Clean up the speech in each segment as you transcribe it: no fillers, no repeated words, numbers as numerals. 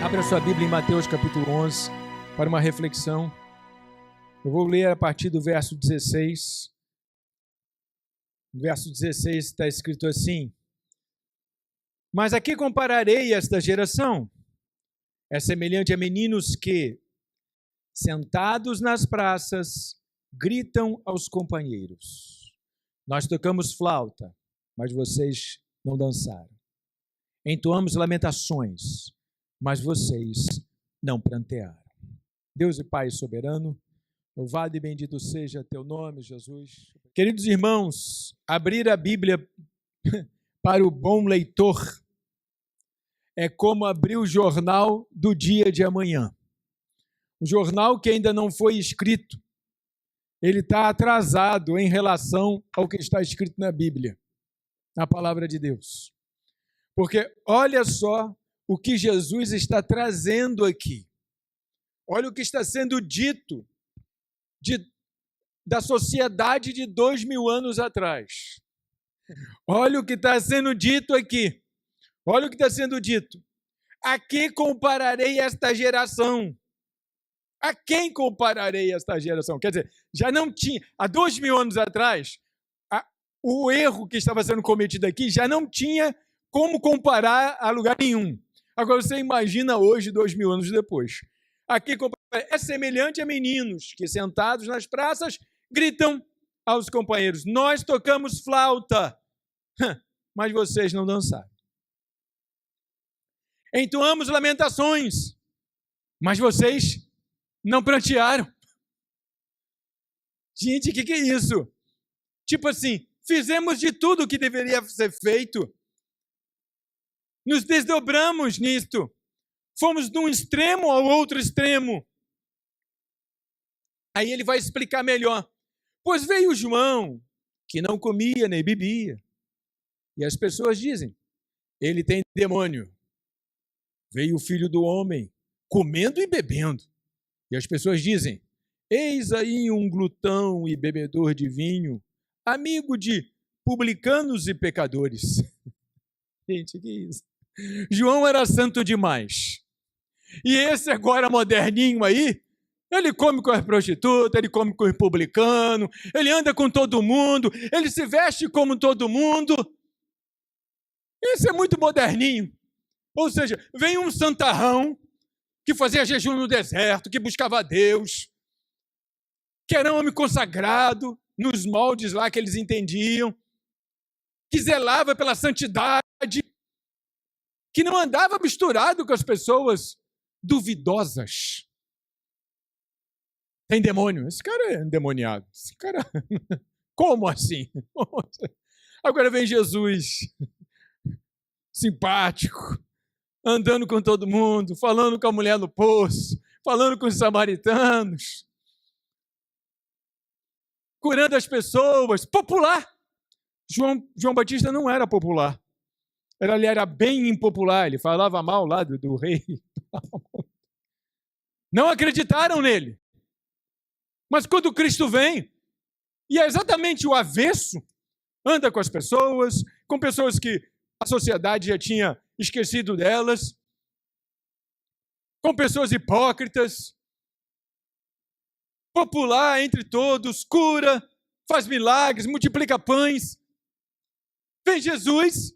Abra sua Bíblia em Mateus capítulo 11 para uma reflexão. Eu vou ler a partir do verso 16. No verso 16 está escrito assim: Mas a que compararei esta geração? É semelhante a meninos que, sentados nas praças, gritam aos companheiros: Nós tocamos flauta, mas vocês não dançaram. Entoamos lamentações, mas vocês não prantearam. Deus e Pai soberano, louvado e bendito seja teu nome, Jesus. Queridos irmãos, abrir a Bíblia para o bom leitor é como abrir o jornal do dia de amanhã. O jornal que ainda não foi escrito, ele está atrasado em relação ao que está escrito na Bíblia, na palavra de Deus. Porque olha só o que Jesus está trazendo aqui. Olha o que está sendo dito da sociedade de 2000 anos atrás. Olha o que está sendo dito aqui. Olha o que está sendo dito. A que compararei esta geração? A quem compararei esta geração? Quer dizer, já não tinha, há 2000 anos atrás, o erro que estava sendo cometido aqui já não tinha como comparar a lugar nenhum. Agora você imagina hoje, 2000 anos depois. Aqui é semelhante a meninos que, sentados nas praças, gritam aos companheiros: Nós tocamos flauta, mas vocês não dançaram. Entoamos lamentações, mas vocês não prantearam. Gente, o que é isso? Tipo assim, fizemos de tudo o que deveria ser feito. Nos desdobramos nisto. Fomos de um extremo ao outro extremo. Aí ele vai explicar melhor. Pois veio João, que não comia nem bebia. E as pessoas dizem: ele tem demônio. Veio o Filho do Homem, comendo e bebendo. E as pessoas dizem: eis aí um glutão e bebedor de vinho, amigo de publicanos e pecadores. Gente, que isso? João era santo demais. E esse agora moderninho aí, ele come com as prostitutas, ele come com os publicanos, ele anda com todo mundo, ele se veste como todo mundo. Esse é muito moderninho. Ou seja, vem um santarrão que fazia jejum no deserto, que buscava a Deus, que era um homem consagrado nos moldes lá que eles entendiam, que zelava pela santidade, que não andava misturado com as pessoas duvidosas. Tem demônio. Esse cara é endemoniado. Esse cara... Como assim? Agora vem Jesus, simpático, andando com todo mundo, falando com a mulher no poço, falando com os samaritanos, curando as pessoas, popular. João Batista não era popular. Ele era bem impopular, ele falava mal lá do rei. Não acreditaram nele. Mas quando Cristo vem, e é exatamente o avesso, anda com as pessoas, com pessoas que a sociedade já tinha esquecido delas, com pessoas hipócritas, popular entre todos, cura, faz milagres, multiplica pães. Vem Jesus,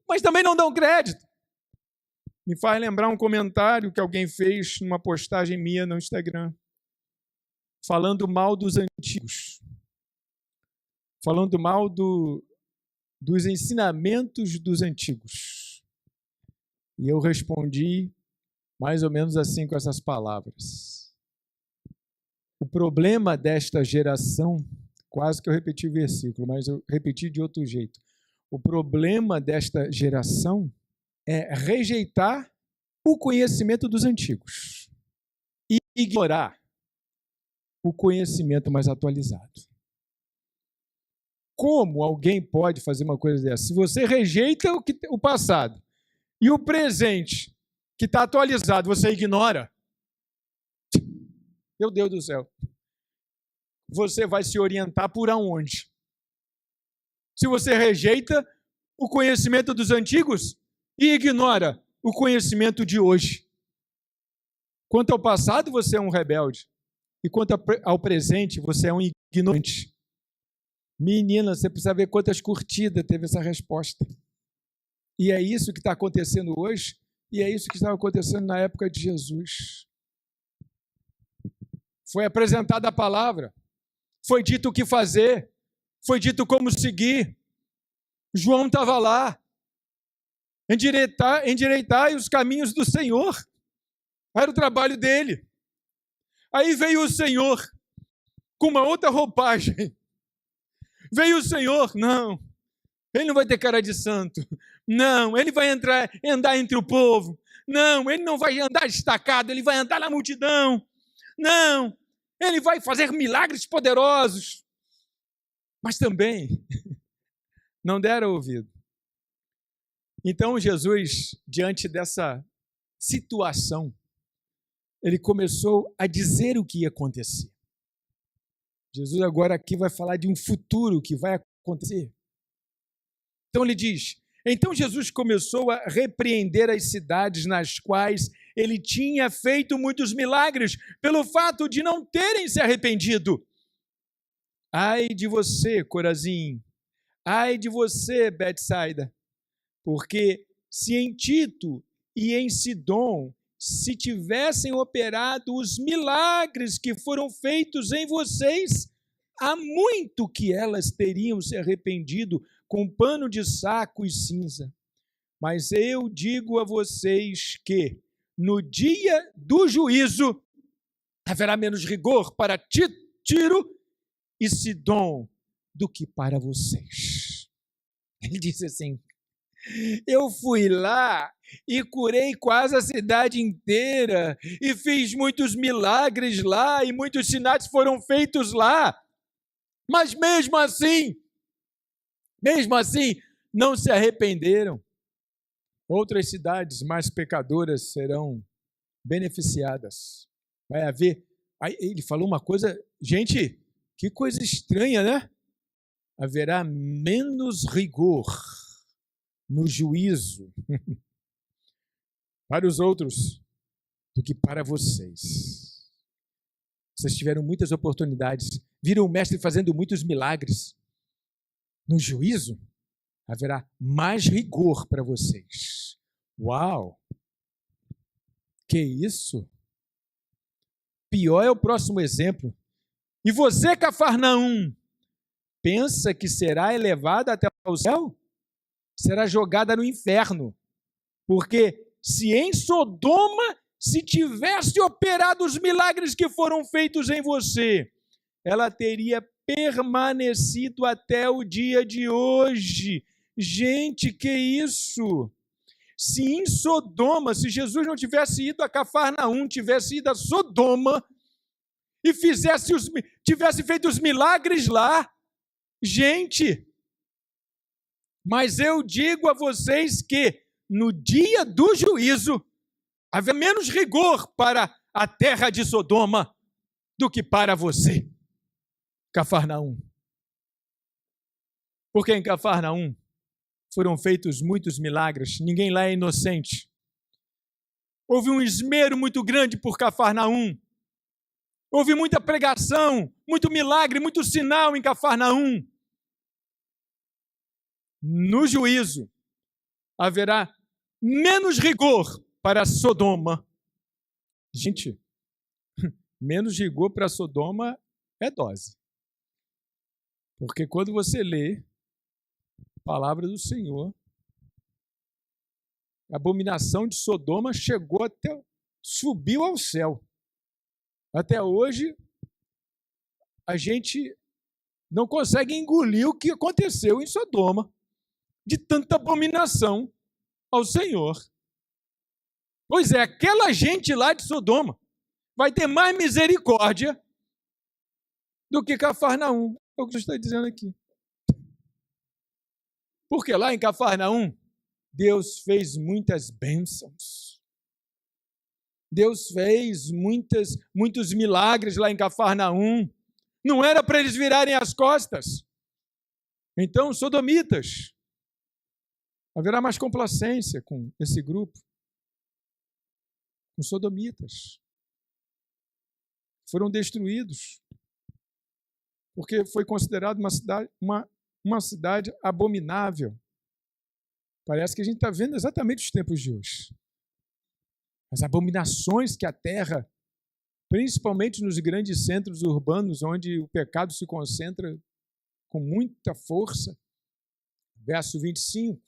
mas também não dão crédito. Me faz lembrar um comentário que alguém fez numa postagem minha no Instagram, falando mal dos antigos, falando mal dos ensinamentos dos antigos. E eu respondi mais ou menos assim, com essas palavras: o problema desta geração, quase que eu repeti o versículo, mas eu repeti de outro jeito. O problema desta geração é rejeitar o conhecimento dos antigos e ignorar o conhecimento mais atualizado. Como alguém pode fazer uma coisa dessa? Se você rejeita o passado e o presente que está atualizado, você ignora, meu Deus do céu, você vai se orientar por aonde? Se você rejeita o conhecimento dos antigos e ignora o conhecimento de hoje. Quanto ao passado, você é um rebelde. E quanto ao presente, você é um ignorante. Menina, você precisa ver quantas curtidas teve essa resposta. E é isso que está acontecendo hoje, e é isso que estava acontecendo na época de Jesus. Foi apresentada a palavra, foi dito o que fazer, foi dito como seguir. João estava lá, endireitai os caminhos do Senhor. Era o trabalho dele. Aí veio o Senhor com uma outra roupagem. Veio o Senhor, não, ele não vai ter cara de santo. Não, ele vai andar entre o povo. Não, ele não vai andar destacado, ele vai andar na multidão. Não, ele vai fazer milagres poderosos. Mas também não deram ouvido. Então Jesus, diante dessa situação, ele começou a dizer o que ia acontecer. Jesus agora aqui vai falar de um futuro que vai acontecer. Então ele diz, então Jesus começou a repreender as cidades nas quais ele tinha feito muitos milagres, pelo fato de não terem se arrependido. Ai de você, Corazim, ai de você, Betsaida, porque se em Tito e em Sidom se tivessem operado os milagres que foram feitos em vocês, há muito que elas teriam se arrependido com pano de saco e cinza. Mas eu digo a vocês que, no dia do juízo, haverá menos rigor para Tiro e Sidom do que para vocês. Ele disse assim, eu fui lá e curei quase a cidade inteira e fiz muitos milagres lá e muitos sinais foram feitos lá. Mas mesmo assim, não se arrependeram. Outras cidades mais pecadoras serão beneficiadas. Vai haver... Aí ele falou uma coisa... Gente, que coisa estranha, né? Haverá menos rigor no juízo para os outros do que para vocês. Vocês tiveram muitas oportunidades, viram o mestre fazendo muitos milagres. No juízo, haverá mais rigor para vocês. Uau! Que isso? Pior é o próximo exemplo. E você, Cafarnaum, pensa que será elevada até o céu? Será jogada no inferno. Porque se em Sodoma se tivesse operado os milagres que foram feitos em você, ela teria permanecido até o dia de hoje. Gente, que isso? Se em Sodoma, se Jesus não tivesse ido a Cafarnaum, tivesse ido a Sodoma e tivesse feito os milagres lá, gente, mas eu digo a vocês que no dia do juízo haverá menos rigor para a terra de Sodoma do que para você, Cafarnaum. Porque em Cafarnaum foram feitos muitos milagres, ninguém lá é inocente. Houve um esmero muito grande por Cafarnaum. Houve muita pregação, muito milagre, muito sinal em Cafarnaum. No juízo haverá menos rigor para Sodoma. Gente, menos rigor para Sodoma é dose. Porque quando você lê a palavra do Senhor, a abominação de Sodoma subiu ao céu. Até hoje, a gente não consegue engolir o que aconteceu em Sodoma, de tanta abominação ao Senhor. Pois é, aquela gente lá de Sodoma vai ter mais misericórdia do que Cafarnaum. É o que Jesus está dizendo aqui. Porque lá em Cafarnaum, Deus fez muitas bênçãos. Deus fez muitos milagres lá em Cafarnaum. Não era para eles virarem as costas. Então, sodomitas, haverá mais complacência com esse grupo. os sodomitas. Foram destruídos, porque foi considerado uma cidade abominável. Parece que a gente está vendo exatamente os tempos de hoje. As abominações que a terra, principalmente nos grandes centros urbanos, onde o pecado se concentra com muita força. Verso 25.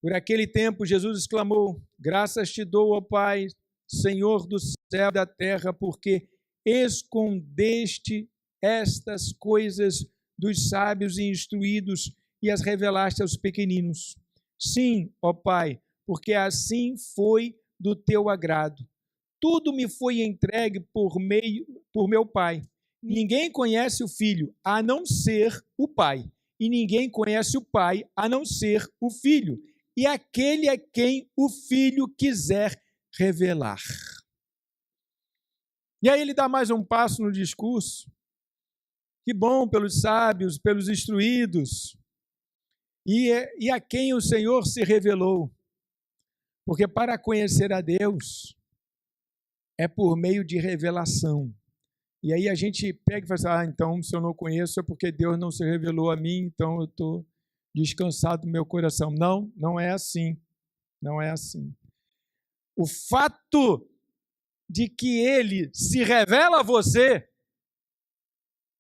Por aquele tempo, Jesus exclamou: graças te dou, ó Pai, Senhor do céu e da terra, porque escondeste estas coisas dos sábios e instruídos e as revelaste aos pequeninos. Sim, ó Pai, porque assim foi do teu agrado. Tudo me foi entregue por meu Pai. Ninguém conhece o Filho, a não ser o Pai. E ninguém conhece o Pai, a não ser o Filho. E aquele a quem o Filho quiser revelar. E aí ele dá mais um passo no discurso. Que bom pelos sábios, pelos instruídos. E a quem o Senhor se revelou. Porque para conhecer a Deus é por meio de revelação. E aí a gente pega e fala assim, então se eu não conheço é porque Deus não se revelou a mim, então eu estou descansado no meu coração. Não, não é assim. Não é assim. O fato de que Ele se revela a você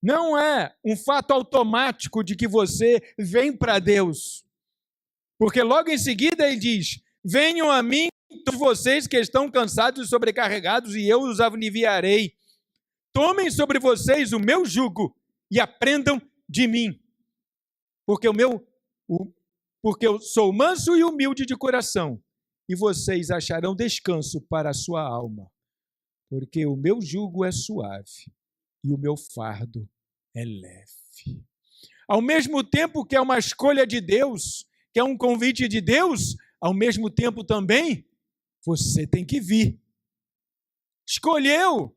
não é um fato automático de que você vem para Deus. Porque logo em seguida Ele diz, venham a mim todos vocês que estão cansados e sobrecarregados e eu os aliviarei. Tomem sobre vocês o meu jugo e aprendam de mim. Porque eu sou manso e humilde de coração e vocês acharão descanso para a sua alma. Porque o meu jugo é suave e o meu fardo é leve. Ao mesmo tempo que é uma escolha de Deus, que é um convite de Deus, ao mesmo tempo também, você tem que vir. Escolheu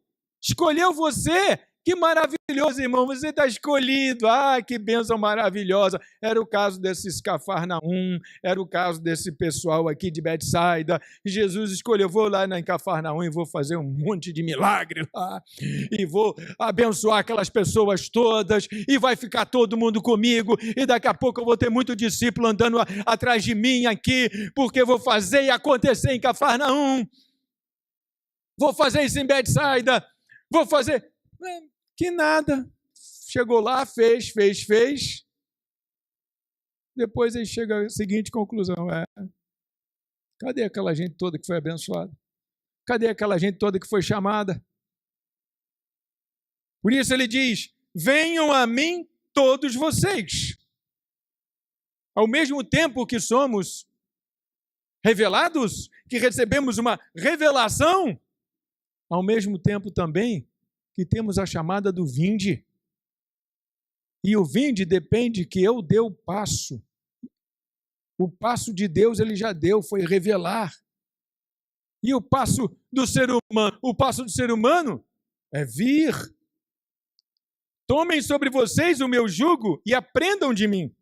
você. Que maravilhoso, irmão, você está escolhido. Ah, que bênção maravilhosa. Era o caso desses Cafarnaum, era o caso desse pessoal aqui de Betsaida. Jesus escolheu, vou lá em Cafarnaum e vou fazer um monte de milagre lá. E vou abençoar aquelas pessoas todas. E vai ficar todo mundo comigo. E daqui a pouco eu vou ter muito discípulo andando atrás de mim aqui, porque vou fazer e acontecer em Cafarnaum. Vou fazer isso em Betsaida. Vou fazer... Que nada. Chegou lá, fez. Depois ele chega à seguinte conclusão. Cadê aquela gente toda que foi abençoada? Cadê aquela gente toda que foi chamada? Por isso ele diz, venham a mim todos vocês. Ao mesmo tempo que somos revelados, que recebemos uma revelação, ao mesmo tempo também que temos a chamada do vinde. E o vinde depende que eu dê o passo. O passo de Deus ele já deu, foi revelar. E o passo do ser humano é vir. Tomem sobre vocês o meu jugo e aprendam de mim.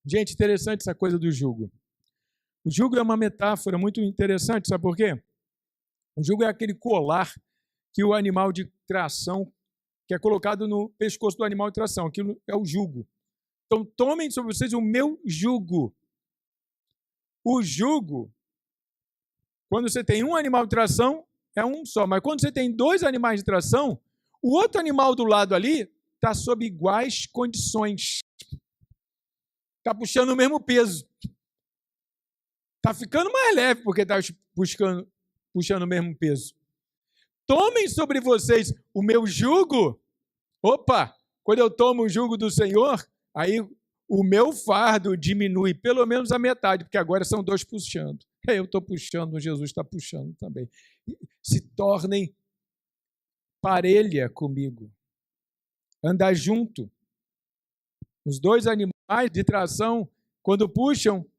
Gente, interessante essa coisa do jugo. O jugo é uma metáfora muito interessante, sabe por quê? O jugo é aquele colar que o animal de tração, que é colocado no pescoço do animal de tração, aquilo é o jugo. Então, tomem sobre vocês o meu jugo. O jugo, quando você tem um animal de tração, é um só. Mas quando você tem dois animais de tração, o outro animal do lado ali está sob iguais condições. Está puxando o mesmo peso. Está ficando mais leve porque está puxando o mesmo peso. Tomem sobre vocês o meu jugo. Opa, quando eu tomo o jugo do Senhor, aí o meu fardo diminui pelo menos a metade, porque agora são dois puxando. Eu estou puxando, Jesus está puxando também. Se tornem parelha comigo. Andar junto. Os dois animais de tração, quando puxam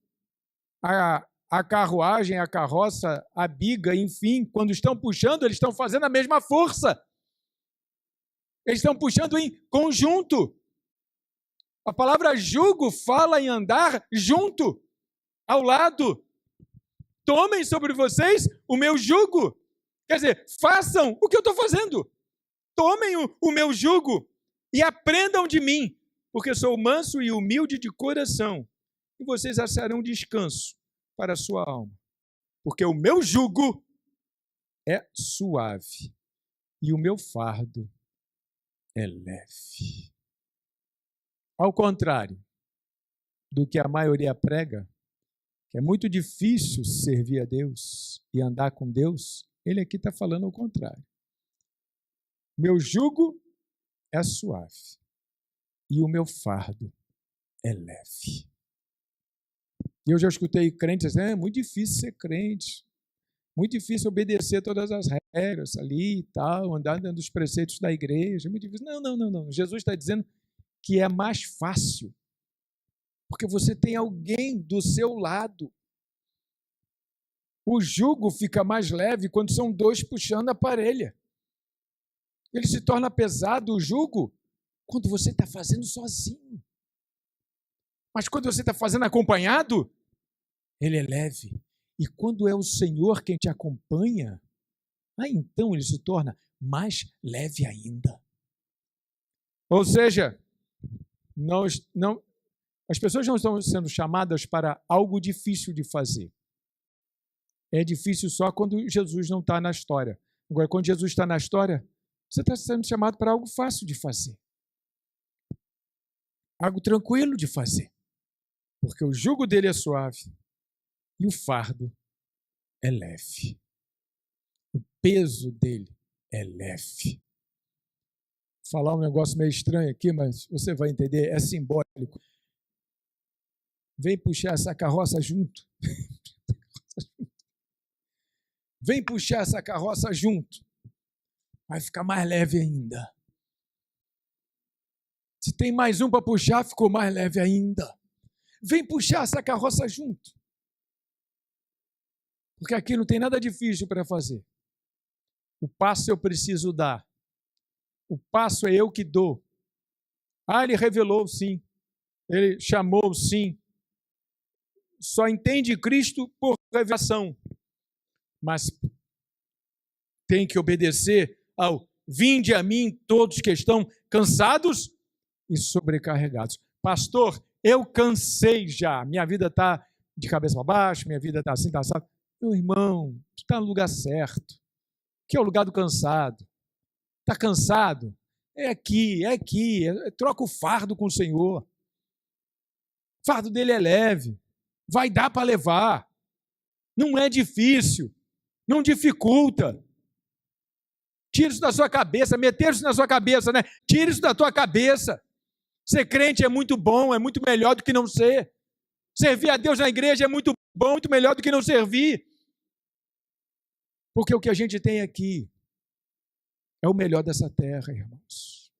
a carruagem, a carroça, a biga, enfim, quando estão puxando, eles estão fazendo a mesma força. Eles estão puxando em conjunto. A palavra jugo fala em andar junto, ao lado. tomem sobre vocês o meu jugo. Quer dizer, façam o que eu estou fazendo. Tomem o meu jugo e aprendam de mim, porque sou manso e humilde de coração, e vocês acharão descanso para a sua alma. Porque o meu jugo é suave e o meu fardo é leve. Ao contrário do que a maioria prega, que é muito difícil servir a Deus e andar com Deus, ele aqui está falando ao contrário. Meu jugo é suave e o meu fardo é leve. E eu já escutei crentes dizendo, é muito difícil ser crente, muito difícil obedecer todas as regras ali e tal, andar dentro dos preceitos da igreja, é muito difícil. Não. Jesus está dizendo que é mais fácil, porque você tem alguém do seu lado. O jugo fica mais leve quando são dois puxando a parelha. Ele se torna pesado, o jugo, quando você está fazendo sozinho. Mas quando você está fazendo acompanhado, ele é leve. E quando é o Senhor quem te acompanha, então ele se torna mais leve ainda. Ou seja, as pessoas não estão sendo chamadas para algo difícil de fazer. É difícil só quando Jesus não está na história. Agora, quando Jesus está na história, você está sendo chamado para algo fácil de fazer. Algo tranquilo de fazer. Porque o jugo dele é suave e o fardo é leve. O peso dele é leve. Vou falar um negócio meio estranho aqui, mas você vai entender, é simbólico. Vem puxar essa carroça junto. Vem puxar essa carroça junto. Vai ficar mais leve ainda. Se tem mais um para puxar, ficou mais leve ainda. Vem puxar essa carroça junto. Porque aqui não tem nada difícil para fazer. O passo eu preciso dar. O passo é eu que dou. Ele revelou, sim. Ele chamou, sim. Só entende Cristo por revelação. Mas tem que obedecer ao vinde a mim todos que estão cansados e sobrecarregados. Pastor, eu cansei já. Minha vida está de cabeça para baixo, minha vida está assim, está assado. Meu irmão, tu está no lugar certo. Que é o lugar do cansado. Está cansado? É aqui. Troca o fardo com o Senhor. O fardo dele é leve. Vai dar para levar. Não é difícil. Não dificulta. Tira isso da sua cabeça. Meter isso na sua cabeça, né? Tira isso da tua cabeça. Ser crente é muito bom, é muito melhor do que não ser. Servir a Deus na igreja é muito bom, muito melhor do que não servir. Porque o que a gente tem aqui é o melhor dessa terra, irmãos.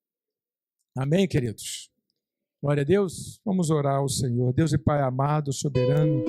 Amém, queridos? Glória a Deus. Vamos orar ao Senhor. Deus e Pai amado, soberano,